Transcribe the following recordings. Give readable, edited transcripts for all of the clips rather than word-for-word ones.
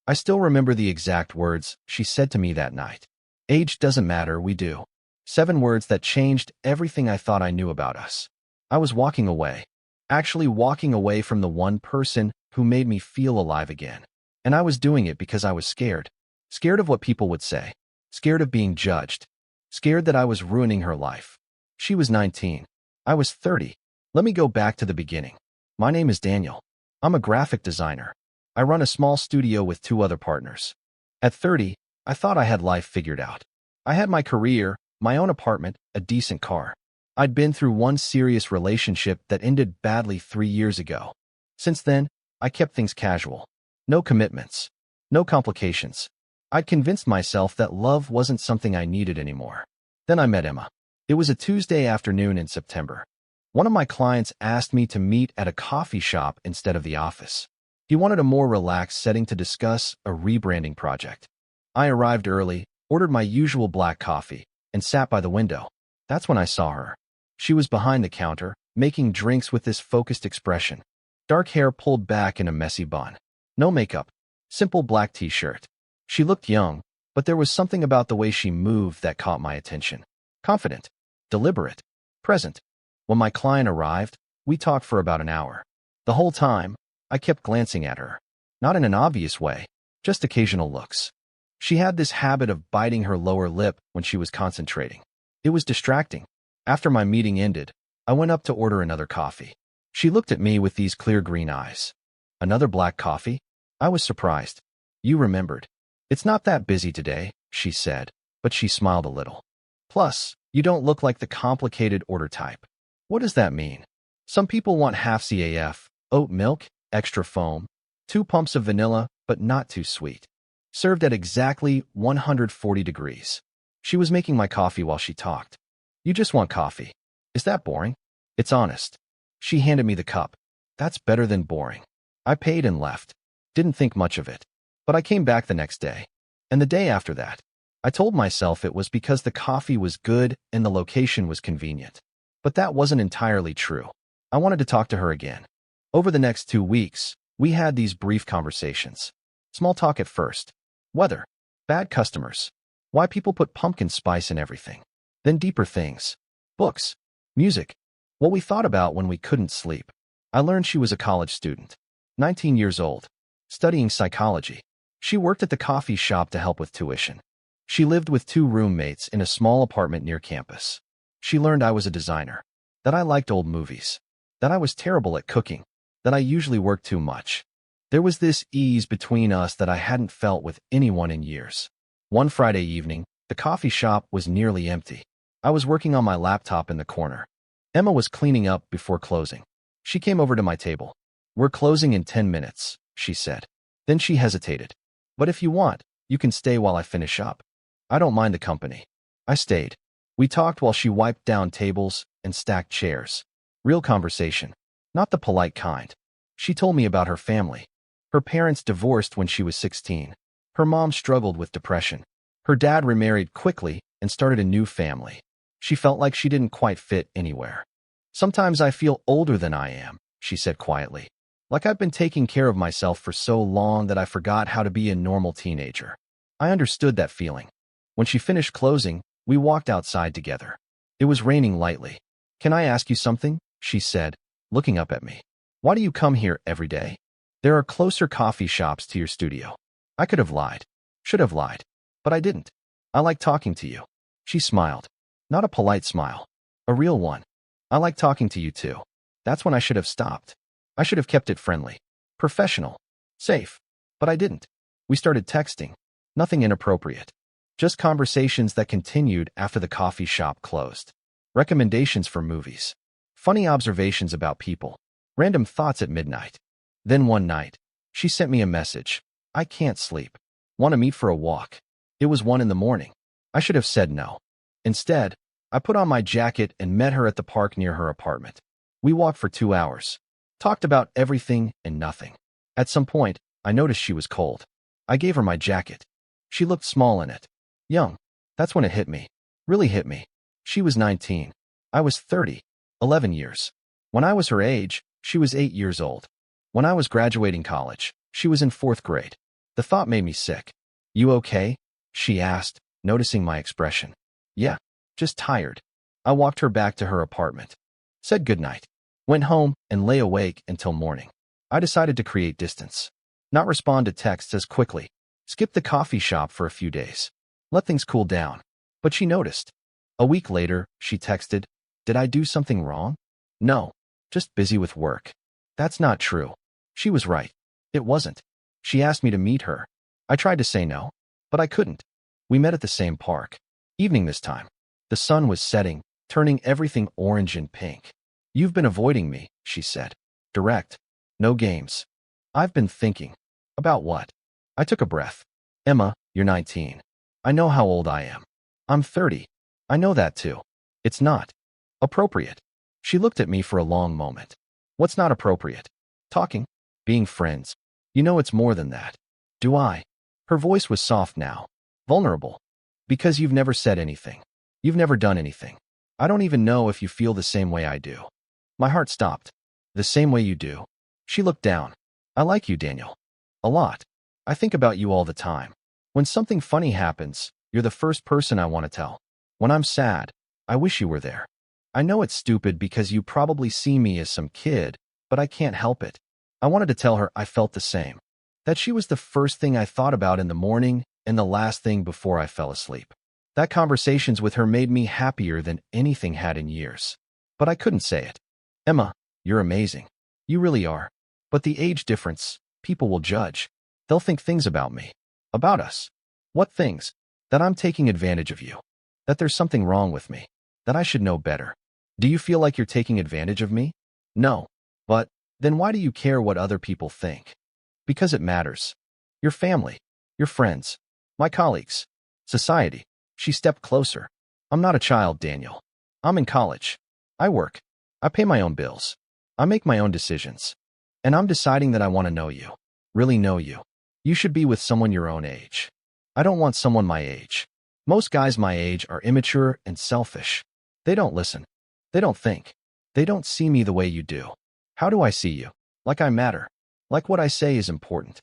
I still remember the exact words she said to me that night. Age doesn't matter, we do. 7 words that changed everything I thought I knew about us. I was walking away. Actually walking away from the one person who made me feel alive again. And I was doing it because I was scared. Scared of what people would say. Scared of being judged. Scared that I was ruining her life. She was 19. I was 30. Let me go back to the beginning. My name is Daniel. I'm a graphic designer. I run a small studio with 2 other partners. At 30, I thought I had life figured out. I had my career, my own apartment, a decent car. I'd been through one serious relationship that ended badly 3 years ago. Since then, I kept things casual. No commitments. No complications. I'd convinced myself that love wasn't something I needed anymore. Then I met Emma. It was a Tuesday afternoon in September. One of my clients asked me to meet at a coffee shop instead of the office. He wanted a more relaxed setting to discuss a rebranding project. I arrived early, ordered my usual black coffee, and sat by the window. That's when I saw her. She was behind the counter, making drinks with this focused expression. Dark hair pulled back in a messy bun. No makeup. Simple black t-shirt. She looked young, but there was something about the way she moved that caught my attention. Confident. Deliberate. Present. When my client arrived, we talked for about an hour. The whole time, I kept glancing at her. Not in an obvious way, just occasional looks. She had this habit of biting her lower lip when she was concentrating. It was distracting. After my meeting ended, I went up to order another coffee. She looked at me with these clear green eyes. Another black coffee? I was surprised. You remembered. It's not that busy today, she said, but she smiled a little. Plus, you don't look like the complicated order type. What does that mean? Some people want half CAF, oat milk, extra foam, 2 pumps of vanilla, but not too sweet. Served at exactly 140 degrees. She was making my coffee while she talked. You just want coffee. Is that boring? It's honest. She handed me the cup. That's better than boring. I paid and left. Didn't think much of it. But I came back the next day. And the day after that. I told myself it was because the coffee was good and the location was convenient. But that wasn't entirely true. I wanted to talk to her again. Over the next 2 weeks, we had these brief conversations. Small talk at first. Weather. Bad customers. Why people put pumpkin spice in everything. Then deeper things. Books. Music. What we thought about when we couldn't sleep. I learned she was a college student. 19 years old. Studying psychology. She worked at the coffee shop to help with tuition. She lived with 2 roommates in a small apartment near campus. She learned I was a designer. That I liked old movies. That I was terrible at cooking. That I usually worked too much. There was this ease between us that I hadn't felt with anyone in years. One Friday evening, the coffee shop was nearly empty. I was working on my laptop in the corner. Emma was cleaning up before closing. She came over to my table. We're closing in 10 minutes, she said. Then she hesitated. But if you want, you can stay while I finish up. I don't mind the company. I stayed. We talked while she wiped down tables and stacked chairs. Real conversation. Not the polite kind. She told me about her family. Her parents divorced when she was 16. Her mom struggled with depression. Her dad remarried quickly and started a new family. She felt like she didn't quite fit anywhere. Sometimes I feel older than I am, she said quietly. Like I've been taking care of myself for so long that I forgot how to be a normal teenager. I understood that feeling. When she finished closing, we walked outside together. It was raining lightly. Can I ask you something? She said, looking up at me. Why do you come here every day? There are closer coffee shops to your studio. I could have lied. Should have lied. But I didn't. I like talking to you. She smiled. Not a polite smile. A real one. I like talking to you too. That's when I should have stopped. I should have kept it friendly. Professional. Safe. But I didn't. We started texting. Nothing inappropriate. Just conversations that continued after the coffee shop closed. Recommendations for movies. Funny observations about people. Random thoughts at midnight. Then one night, she sent me a message. I can't sleep. Want to meet for a walk? It was 1 a.m. I should have said no. Instead, I put on my jacket and met her at the park near her apartment. We walked for 2 hours. Talked about everything and nothing. At some point, I noticed she was cold. I gave her my jacket. She looked small in it. Young. That's when it hit me. Really hit me. She was 19. I was 30. 11 years. When I was her age, she was 8 years old. When I was graduating college, she was in 4th grade. The thought made me sick. You okay? She asked, noticing my expression. Yeah, just tired. I walked her back to her apartment. Said goodnight. Went home and lay awake until morning. I decided to create distance. Not respond to texts as quickly. Skip the coffee shop for a few days. Let things cool down. But she noticed. A week later, she texted, "Did I do something wrong?" No, just busy with work. That's not true. She was right. It wasn't. She asked me to meet her. I tried to say no, but I couldn't. We met at the same park. Evening this time. The sun was setting, turning everything orange and pink. You've been avoiding me, she said. Direct. No games. I've been thinking. About what? I took a breath. Emma, you're 19. I know how old I am. I'm 30. I know that too. It's not appropriate. She looked at me for a long moment. What's not appropriate? Talking? Being friends? You know it's more than that. Do I? Her voice was soft now. Vulnerable. Because you've never said anything. You've never done anything. I don't even know if you feel the same way I do. My heart stopped. The same way you do. She looked down. I like you, Daniel. A lot. I think about you all the time. When something funny happens, you're the first person I want to tell. When I'm sad, I wish you were there. I know it's stupid because you probably see me as some kid, but I can't help it. I wanted to tell her I felt the same. That she was the first thing I thought about in the morning and the last thing before I fell asleep. That conversations with her made me happier than anything had in years. But I couldn't say it. Emma, you're amazing. You really are. But the age difference, people will judge. They'll think things about me. About us. What things? That I'm taking advantage of you. That there's something wrong with me. That I should know better. Do you feel like you're taking advantage of me? No. But, then why do you care what other people think? Because it matters. Your family. Your friends. My colleagues. Society. She stepped closer. I'm not a child, Daniel. I'm in college. I work. I pay my own bills. I make my own decisions. And I'm deciding that I want to know you. Really know you. You should be with someone your own age. I don't want someone my age. Most guys my age are immature and selfish. They don't listen. They don't think. They don't see me the way you do. How do I see you? Like I matter. Like what I say is important.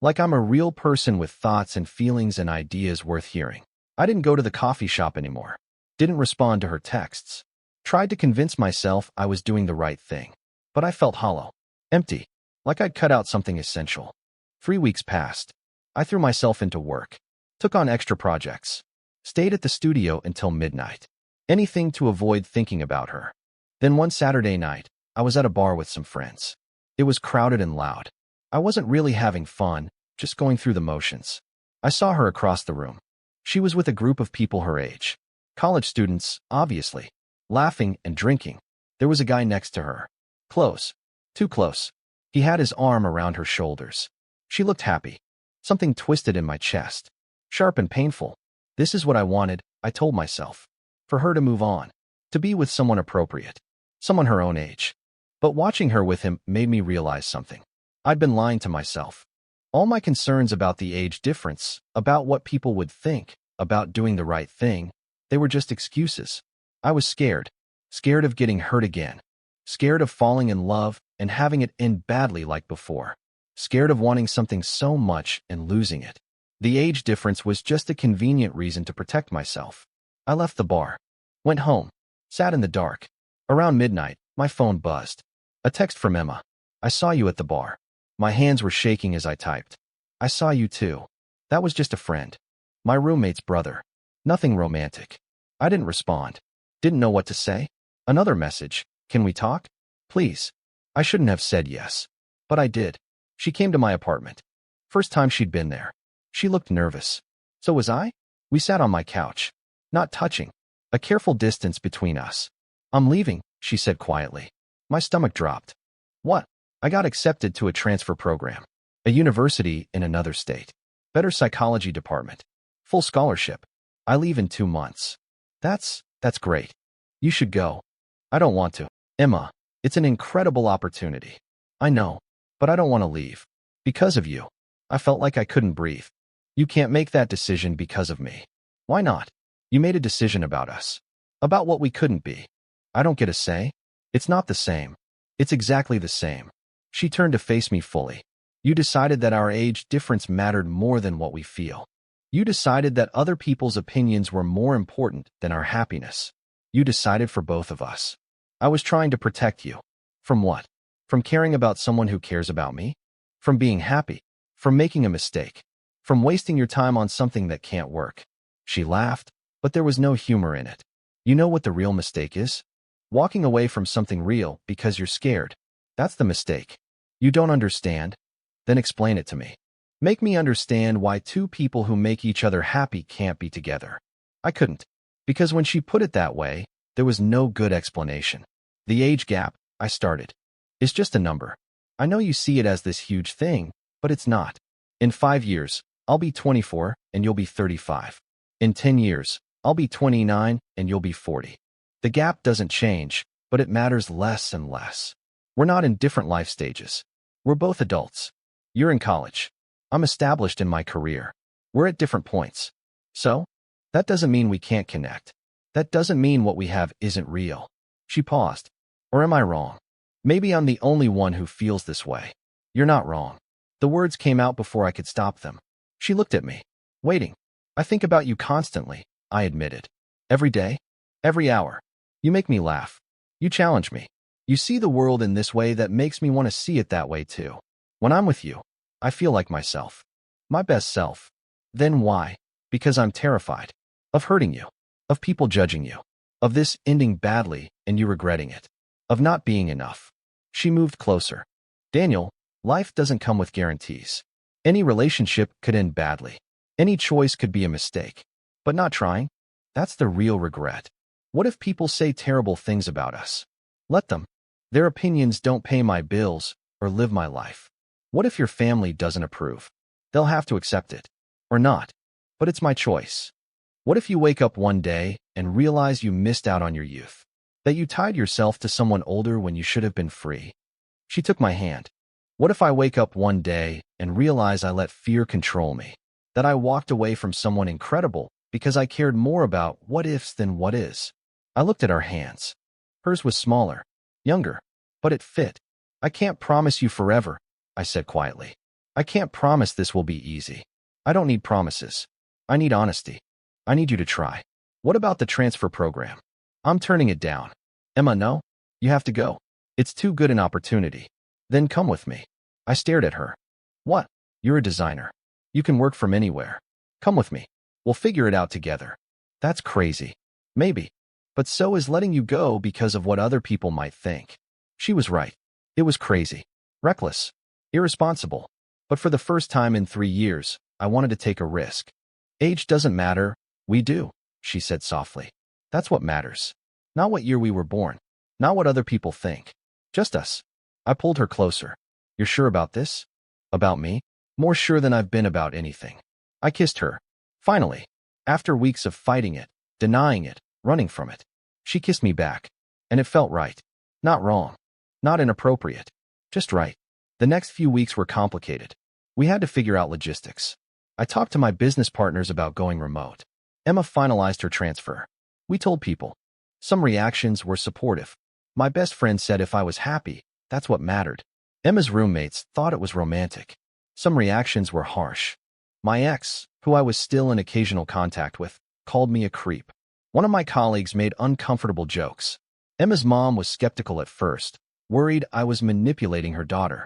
Like I'm a real person with thoughts and feelings and ideas worth hearing. I didn't go to the coffee shop anymore. Didn't respond to her texts. Tried to convince myself I was doing the right thing. But I felt hollow. Empty. Like I'd cut out something essential. 3 weeks passed. I threw myself into work. Took on extra projects. Stayed at the studio until midnight. Anything to avoid thinking about her. Then one Saturday night, I was at a bar with some friends. It was crowded and loud. I wasn't really having fun, just going through the motions. I saw her across the room. She was with a group of people her age. College students, obviously. Laughing and drinking. There was a guy next to her. Close. Too close. He had his arm around her shoulders. She looked happy. Something twisted in my chest. Sharp and painful. This is what I wanted, I told myself. For her to move on. To be with someone appropriate. Someone her own age. But watching her with him made me realize something. I'd been lying to myself. All my concerns about the age difference, about what people would think, about doing the right thing, they were just excuses. I was scared. Scared of getting hurt again. Scared of falling in love and having it end badly like before. Scared of wanting something so much and losing it. The age difference was just a convenient reason to protect myself. I left the bar. Went home. Sat in the dark. Around midnight, my phone buzzed. A text from Emma. I saw you at the bar. My hands were shaking as I typed. I saw you too. That was just a friend. My roommate's brother. Nothing romantic. I didn't respond. Didn't know what to say. Another message. Can we talk? Please. I shouldn't have said yes. But I did. She came to my apartment. First time she'd been there. She looked nervous. So was I? We sat on my couch. Not touching. A careful distance between us. I'm leaving, she said quietly. My stomach dropped. What? I got accepted to a transfer program. A university in another state. Better psychology department. Full scholarship. I leave in 2 months. That's great. You should go. I don't want to. Emma, it's an incredible opportunity. I know, but I don't want to leave. Because of you. I felt like I couldn't breathe. You can't make that decision because of me. Why not? You made a decision about us. About what we couldn't be. I don't get a say. It's not the same. It's exactly the same. She turned to face me fully. You decided that our age difference mattered more than what we feel. You decided that other people's opinions were more important than our happiness. You decided for both of us. I was trying to protect you. From what? From caring about someone who cares about me? From being happy? From making a mistake? From wasting your time on something that can't work? She laughed, but there was no humor in it. You know what the real mistake is? Walking away from something real because you're scared. That's the mistake. You don't understand? Then explain it to me. Make me understand why two people who make each other happy can't be together. I couldn't. Because when she put it that way, there was no good explanation. The age gap, I started, is just a number. I know you see it as this huge thing, but it's not. In 5 years, I'll be 24 and you'll be 35. In 10 years, I'll be 29 and you'll be 40. The gap doesn't change, but it matters less and less. We're not in different life stages. We're both adults. You're in college. I'm established in my career. We're at different points. So, that doesn't mean we can't connect. That doesn't mean what we have isn't real. She paused. Or am I wrong? Maybe I'm the only one who feels this way. You're not wrong. The words came out before I could stop them. She looked at me, waiting. I think about you constantly, I admitted. Every day, every hour. You make me laugh. You challenge me. You see the world in this way that makes me want to see it that way too. When I'm with you, I feel like myself. My best self. Then why? Because I'm terrified. Of hurting you. Of people judging you. Of this ending badly and you regretting it. Of not being enough. She moved closer. Daniel, life doesn't come with guarantees. Any relationship could end badly. Any choice could be a mistake. But not trying? That's the real regret. What if people say terrible things about us? Let them. Their opinions don't pay my bills or live my life. What if your family doesn't approve? They'll have to accept it. Or not. But it's my choice. What if you wake up one day and realize you missed out on your youth? That you tied yourself to someone older when you should have been free? She took my hand. What if I wake up one day and realize I let fear control me? That I walked away from someone incredible because I cared more about what ifs than what is? I looked at our hands. Hers was smaller, younger, but it fit. I can't promise you forever, I said quietly. I can't promise this will be easy. I don't need promises. I need honesty. I need you to try. What about the transfer program? I'm turning it down. Emma, no. You have to go. It's too good an opportunity. Then come with me. I stared at her. What? You're a designer. You can work from anywhere. Come with me. We'll figure it out together. That's crazy. Maybe. But so is letting you go because of what other people might think. She was right. It was crazy. Reckless. Irresponsible. But for the first time in 3 years, I wanted to take a risk. Age doesn't matter. We do, she said softly. That's what matters. Not what year we were born. Not what other people think. Just us. I pulled her closer. You're sure about this? About me? More sure than I've been about anything. I kissed her. Finally. After weeks of fighting it, denying it, running from it. She kissed me back. And it felt right. Not wrong. Not inappropriate. Just right. The next few weeks were complicated. We had to figure out logistics. I talked to my business partners about going remote. Emma finalized her transfer. We told people. Some reactions were supportive. My best friend said if I was happy, that's what mattered. Emma's roommates thought it was romantic. Some reactions were harsh. My ex, who I was still in occasional contact with, called me a creep. One of my colleagues made uncomfortable jokes. Emma's mom was skeptical at first, worried I was manipulating her daughter.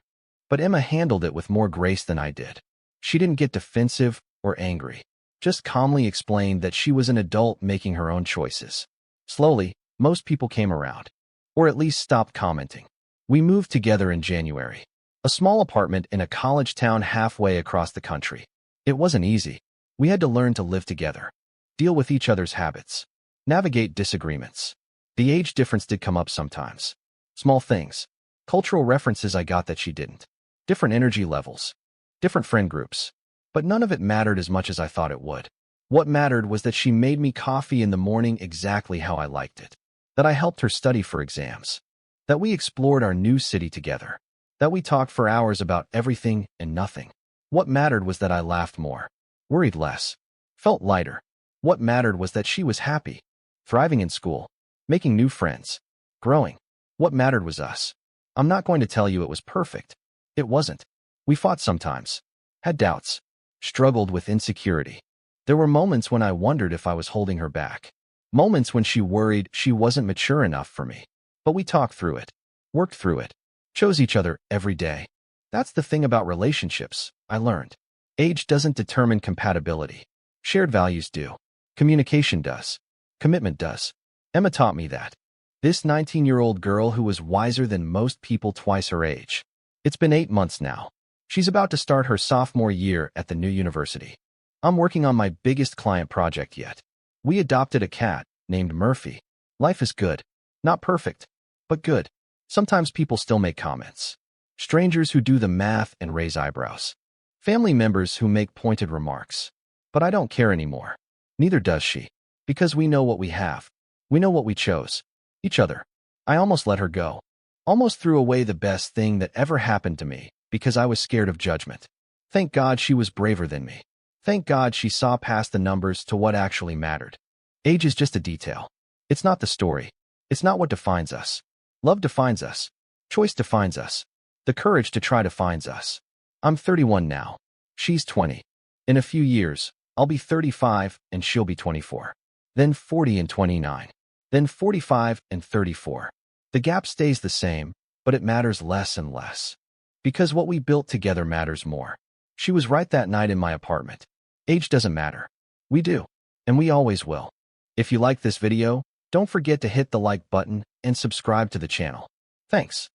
But Emma handled it with more grace than I did. She didn't get defensive or angry, just calmly explained that she was an adult making her own choices. Slowly, most people came around, or at least stopped commenting. We moved together in January, a small apartment in a college town halfway across the country. It wasn't easy. We had to learn to live together, deal with each other's habits, navigate disagreements. The age difference did come up sometimes. Small things, cultural references I got that she didn't, different energy levels, different friend groups. But none of it mattered as much as I thought it would. What mattered was that she made me coffee in the morning exactly how I liked it, that I helped her study for exams, that we explored our new city together, that we talked for hours about everything and nothing. What mattered was that I laughed more, worried less, felt lighter. What mattered was that she was happy, thriving in school, making new friends, growing. What mattered was us. I'm not going to tell you it was perfect. It wasn't. We fought sometimes, had doubts, struggled with insecurity. There were moments when I wondered if I was holding her back. Moments when she worried she wasn't mature enough for me. But we talked through it, worked through it, chose each other every day. That's the thing about relationships, I learned. Age doesn't determine compatibility. Shared values do. Communication does. Commitment does. Emma taught me that. This 19-year-old girl who was wiser than most people twice her age. It's been 8 months now. She's about to start her sophomore year at the new university. I'm working on my biggest client project yet. We adopted a cat named Murphy. Life is good. Not perfect, but good. Sometimes people still make comments. Strangers who do the math and raise eyebrows. Family members who make pointed remarks. But I don't care anymore. Neither does she. Because we know what we have. We know what we chose. Each other. I almost let her go. Almost threw away the best thing that ever happened to me because I was scared of judgment. Thank God she was braver than me. Thank God she saw past the numbers to what actually mattered. Age is just a detail. It's not the story. It's not what defines us. Love defines us. Choice defines us. The courage to try defines us. I'm 31 now. She's 20. In a few years, I'll be 35 and she'll be 24. Then 40 and 29. Then 45 and 34. The gap stays the same, but it matters less and less. Because what we built together matters more. She was right that night in my apartment. Age doesn't matter. We do. And we always will. If you like this video, don't forget to hit the like button and subscribe to the channel. Thanks.